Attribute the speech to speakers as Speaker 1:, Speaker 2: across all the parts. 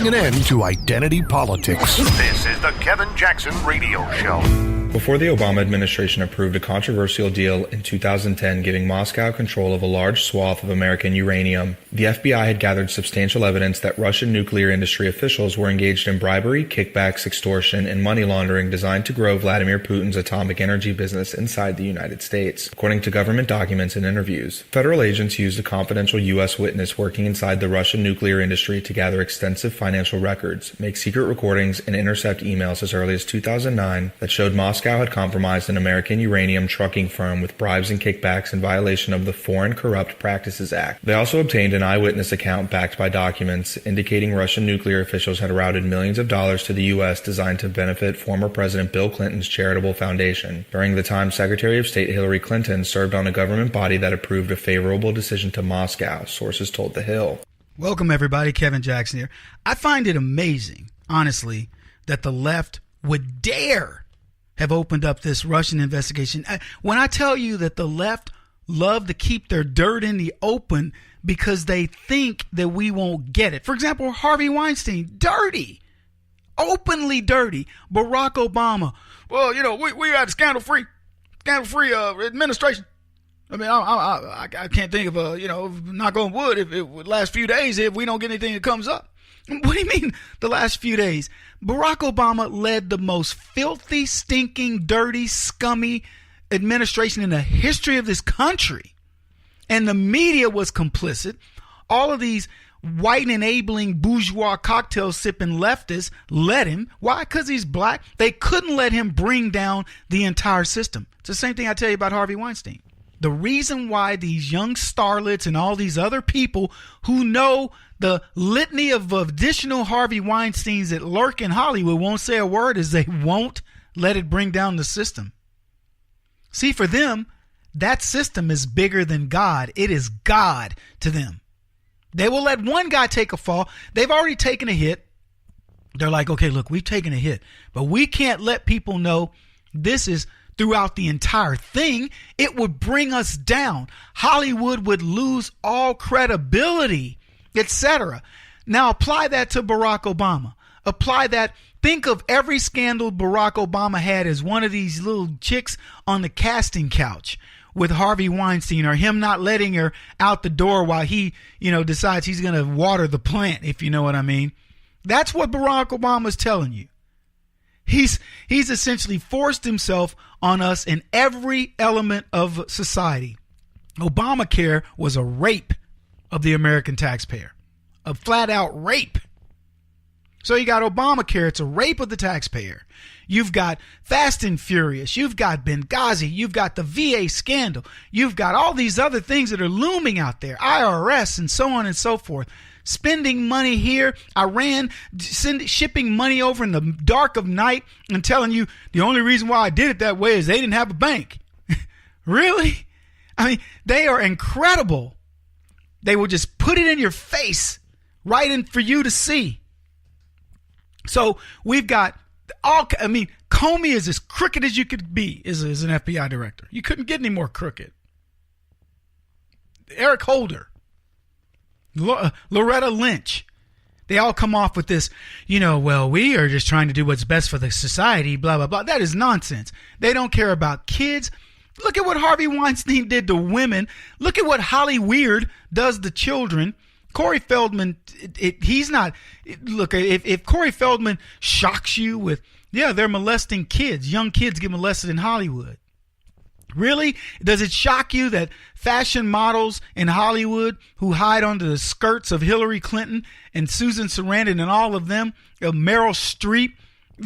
Speaker 1: putting an end to identity politics. This is the Kevin Jackson Radio Show.
Speaker 2: Before the Obama administration approved a controversial deal in 2010 giving Moscow control of a large swath of American uranium, the FBI had gathered substantial evidence that Russian nuclear industry officials were engaged in bribery, kickbacks, extortion, and money laundering designed to grow Vladimir Putin's atomic energy business inside the United States. According to government documents and interviews, federal agents used a confidential U.S. witness working inside the Russian nuclear industry to gather extensive financial records, make secret recordings, and intercept emails as early as 2009 that showed Moscow had compromised an American uranium trucking firm with bribes and kickbacks in violation of the Foreign Corrupt Practices Act. They also obtained an eyewitness account backed by documents indicating Russian nuclear officials had routed millions of dollars to the U.S. designed to benefit former President Bill Clinton's charitable foundation. During the time Secretary of State Hillary Clinton served on a government body that approved a favorable decision to Moscow, sources told The Hill.
Speaker 3: Welcome, everybody. Kevin Jackson here. I find it amazing, honestly, that the left would dare have opened up this Russian investigation. When I tell you that the left love to keep their dirt in the open because they think that we won't get it. For example, Harvey Weinstein, dirty, openly dirty. Barack Obama, well, you know, we had a scandal-free administration. I mean, I can't think of knock on wood, if it would last few days if we don't get anything that comes up. What do you mean the last few days? Barack Obama led the most filthy, stinking, dirty, scummy administration in the history of this country. And the media was complicit. All of these white enabling bourgeois cocktail sipping leftists let him. Why? Because he's black. They couldn't let him bring down the entire system. It's the same thing I tell you about Harvey Weinstein. The reason why these young starlets and all these other people who know the litany of additional Harvey Weinsteins that lurk in Hollywood won't say a word is they won't let it bring down the system. See, for them, that system is bigger than God. It is God to them. They will let one guy take a fall. They've already taken a hit. They're like, okay, look, we've taken a hit, but we can't let people know this is throughout the entire thing. It would bring us down. Hollywood would lose all credibility, etc. Now apply that to Barack Obama. Apply that. Think of every scandal Barack Obama had as one of these little chicks on the casting couch with Harvey Weinstein, or him not letting her out the door while he, decides he's going to water the plant, if you know what I mean. That's what Barack Obama's telling you. He's essentially forced himself on us in every element of society. Obamacare was a rape of the American taxpayer, a flat out rape. So you got Obamacare, it's a rape of the taxpayer. You've got Fast and Furious, you've got Benghazi, you've got the VA scandal, you've got all these other things that are looming out there, IRS and so on and so forth. Spending money here, Iran shipping money over in the dark of night and telling you the only reason why I did it that way is they didn't have a bank. Really? I mean, they are incredible. They will just put it in your face right in for you to see. So we've got Comey is as crooked as you could be as an FBI director. You couldn't get any more crooked. Eric Holder, Loretta Lynch, they all come off with this, well, we are just trying to do what's best for the society, blah, blah, blah. That is nonsense. They don't care about kids. Look at what Harvey Weinstein did to women. Look at what Holly Weird does to children. Corey Feldman, he's not, look, if Corey Feldman shocks you with, they're molesting kids, young kids get molested in Hollywood. Really? Does it shock you that fashion models in Hollywood who hide under the skirts of Hillary Clinton and Susan Sarandon and all of them, Meryl Streep,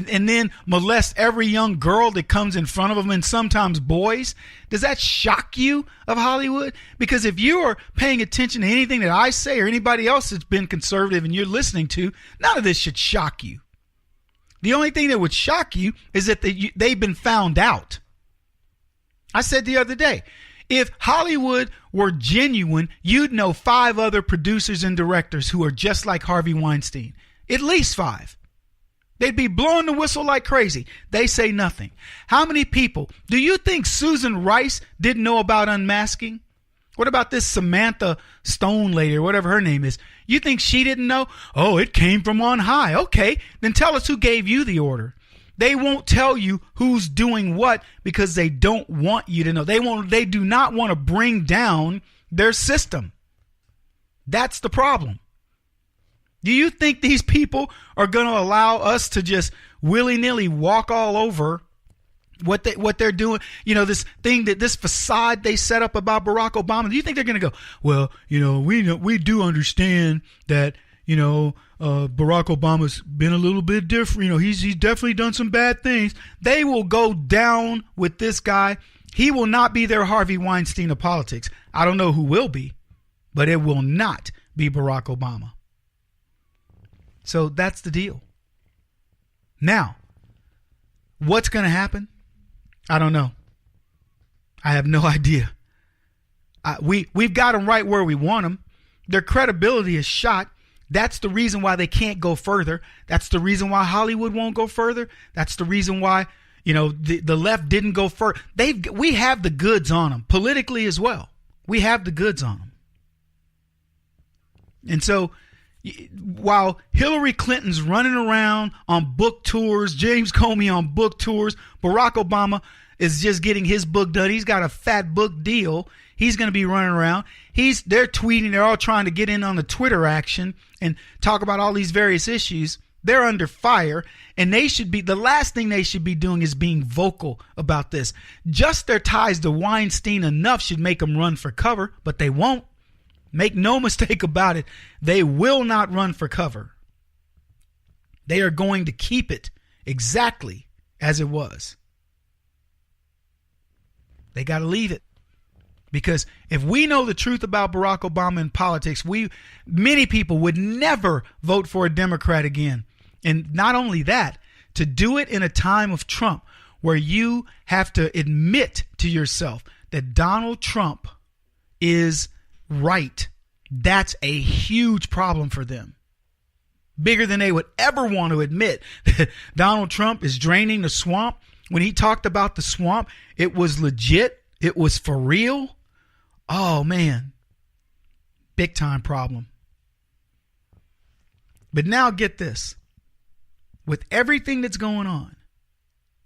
Speaker 3: and then molest every young girl that comes in front of them, and sometimes boys? Does that shock you of Hollywood? Because if you are paying attention to anything that I say or anybody else that's been conservative and you're listening to, none of this should shock you. The only thing that would shock you is that they've been found out. I said the other day, if Hollywood were genuine, you'd know 5 other producers and directors who are just like Harvey Weinstein. At least 5. They'd be blowing the whistle like crazy. They say nothing. How many people? Do you think Susan Rice didn't know about unmasking? What about this Samantha Stone lady or whatever her name is? You think she didn't know? Oh, it came from on high. Okay, then tell us who gave you the order. They won't tell you who's doing what because they don't want you to know. They do not want to bring down their system. That's the problem. Do you think these people are going to allow us to just willy-nilly walk all over what they're doing? You know, this facade they set up about Barack Obama. Do you think they're going to go, well, we do understand that, Barack Obama's been a little bit different. He's definitely done some bad things. They will go down with this guy. He will not be their Harvey Weinstein of politics. I don't know who will be, but it will not be Barack Obama. So that's the deal. Now, what's going to happen? I don't know. I have no idea. We've got them right where we want them. Their credibility is shot. That's the reason why they can't go further. That's the reason why Hollywood won't go further. That's the reason why, the left didn't go further. We have the goods on them politically as well. We have the goods on them. And so while Hillary Clinton's running around on book tours, James Comey on book tours, Barack Obama is just getting his book done. He's got a fat book deal. He's going to be running around. They're tweeting. They're all trying to get in on the Twitter action and talk about all these various issues. They're under fire, and the last thing they should be doing is being vocal about this. Just their ties to Weinstein enough should make them run for cover, but they won't. Make no mistake about it. They will not run for cover. They are going to keep it exactly as it was. They got to leave it. Because if we know the truth about Barack Obama in politics, many people would never vote for a Democrat again. And not only that, to do it in a time of Trump, where you have to admit to yourself that Donald Trump is right, that's a huge problem for them. Bigger than they would ever want to admit. Donald Trump is draining the swamp. When he talked about the swamp, it was legit. It was for real. Oh, man. Big time problem. But now get this. With everything that's going on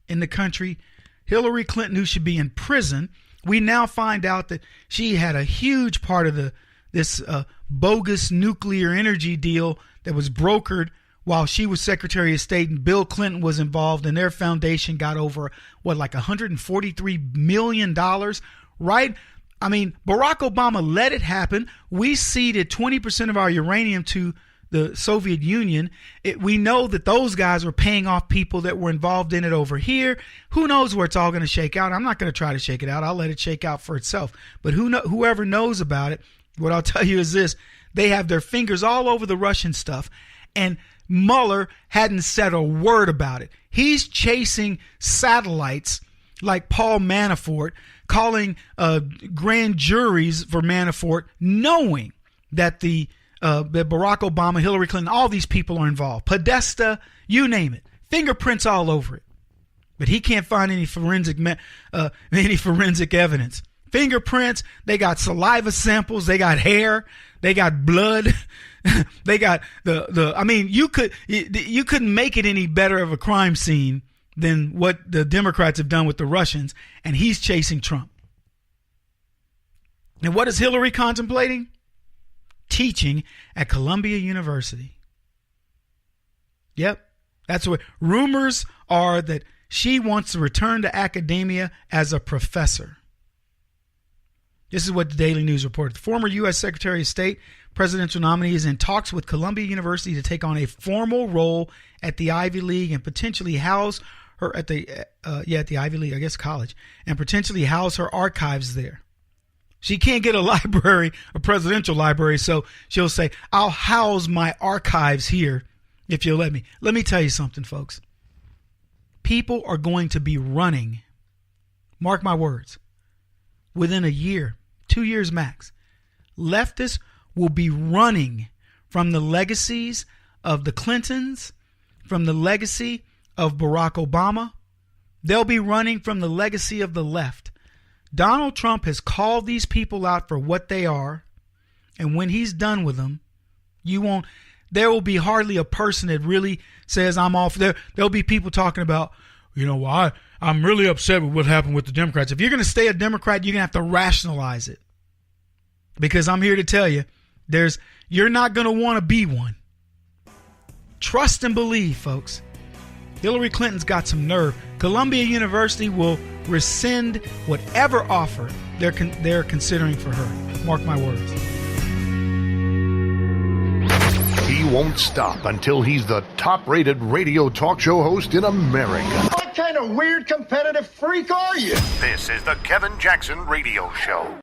Speaker 3: in the country, Hillary Clinton, who should be in prison, we now find out that she had a huge part of this bogus nuclear energy deal that was brokered while she was Secretary of State, and Bill Clinton was involved, and their foundation got over, like $143 million, right? I mean, Barack Obama let it happen. We ceded 20% of our uranium to the Soviet Union. We know that those guys were paying off people that were involved in it over here. Who knows where it's all going to shake out? I'm not going to try to shake it out. I'll let it shake out for itself. But whoever knows about it, what I'll tell you is this. They have their fingers all over the Russian stuff. And Mueller hadn't said a word about it. He's chasing satellites like Paul Manafort, calling grand juries for Manafort, knowing that that Barack Obama, Hillary Clinton, all these people are involved. Podesta, you name it. Fingerprints all over it. But he can't find any forensic evidence. Fingerprints, they got saliva samples, they got hair, they got blood. They got you couldn't make it any better of a crime scene than what the Democrats have done with the Russians, and he's chasing Trump. And what is Hillary contemplating? Teaching at Columbia University. Yep, that's what rumors are, that she wants to return to academia as a professor. This is what the Daily News reported. The former U.S. Secretary of State, presidential nominee, is in talks with Columbia University to take on a formal role at the Ivy League and potentially house her at the Ivy League, I guess college, and potentially house her archives there. She can't get a library, a presidential library, so she'll say, I'll house my archives here if you'll let me. Let me tell you something, folks. People are going to be running, mark my words, within a year, 2 years max. Leftists will be running from the legacies of the Clintons, from the legacy of Barack Obama. They'll be running from the legacy of the left. Donald Trump has called these people out for what they are, and when he's done with them, there will be hardly a person that really says I'm off. There'll be people talking about, I'm really upset with what happened with the Democrats. If you're going to stay a Democrat, you're going to have to rationalize it. Because I'm here to tell you, you're not going to want to be one. Trust and believe, folks. Hillary Clinton's got some nerve. Columbia University will rescind whatever offer they're considering for her. Mark my words.
Speaker 1: He won't stop until he's the top-rated radio talk show host in America.
Speaker 4: What kind of weird competitive freak are you?
Speaker 1: This is the Kevin Jackson Radio Show.